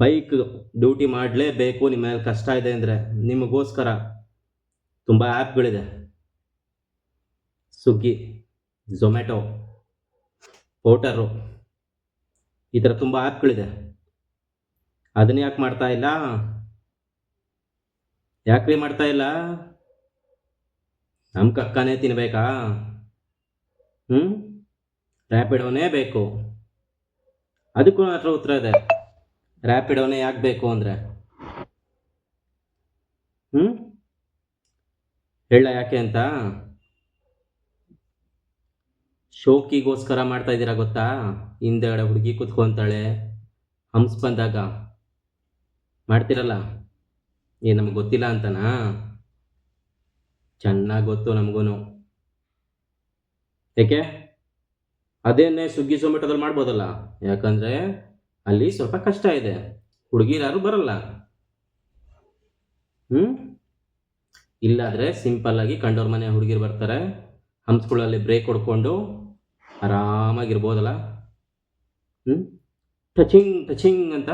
Bike duty ಮಾಡಲೇಬೇಕು, ನಿಮ್ಮ ಮೇಲೆ ಕಷ್ಟ ಇದೆ ಅಂದರೆ ನಿಮಗೋಸ್ಕರ ತುಂಬ ಆ್ಯಪ್ಗಳಿದೆ. ಸ್ವಿಗ್ಗಿ, ಝೊಮ್ಯಾಟೊ, ಪೋರ್ಟರು, ಈ ಥರ ತುಂಬ ಆ್ಯಪ್ಗಳಿದೆ. ಅದನ್ನ ಯಾಕೆ ಮಾಡ್ತಾ ಇಲ್ಲ? ಯಾಕ್ರಿ ಮಾಡ್ತಾ ಇಲ್ಲ? ನಮ್ಮ ಕಕ್ಕನೇ ತಿನ್ಬೇಕಾ? ರ್ಯಾಪಿಡೋನೇ ಬೇಕು. ಅದಕ್ಕೂ ನನ್ನ ಹತ್ರ ಉತ್ತರ ಇದೆ. ರ್ಯಾಪಿಡೋನೇ ಯಾಕೆ ಬೇಕು ಅಂದರೆ ಹೇಳ ಯಾಕೆ ಅಂತ. ಶೋಕಿಗೋಸ್ಕರ ಮಾಡ್ತಾ ಇದ್ದೀರಾ ಗೊತ್ತಾ? ಹಿಂದೆಗಡೆ ಹುಡುಗಿ ಕುತ್ಕೊಂತಾಳೆ, ಹಂಸ್ ಬಂದಾಗ ಮಾಡ್ತಿರಲ್ಲ, ನಮಗೆ ಗೊತ್ತಿಲ್ಲ ಅಂತನಾ? ಚೆನ್ನಾಗಿ ಗೊತ್ತು ನಮಗೂ. ಏಕೆ? ಅದೇನೇ ಸ್ವಿಗ್ಗಿ ಝೊಮ್ಯಾಟೊದಲ್ಲಿ ಮಾಡ್ಬೋದಲ್ಲ, ಯಾಕಂದರೆ ಅಲ್ಲಿ ಸ್ವಲ್ಪ ಕಷ್ಟ ಇದೆ, ಹುಡುಗಿರಾರು ಬರಲ್ಲ. ಇಲ್ಲಾದರೆ ಸಿಂಪಲ್ಲಾಗಿ ಕಂಡೋರ್ ಮನೆ ಹುಡುಗಿರು ಬರ್ತಾರೆ, ಹಂಸ್ಗಳಲ್ಲಿ ಬ್ರೇಕ್ ಹೊಡ್ಕೊಂಡು ಆರಾಮಾಗಿರ್ಬೋದಲ್ಲ. ಟಚಿಂಗ್ ಟಚಿಂಗ್ ಅಂತ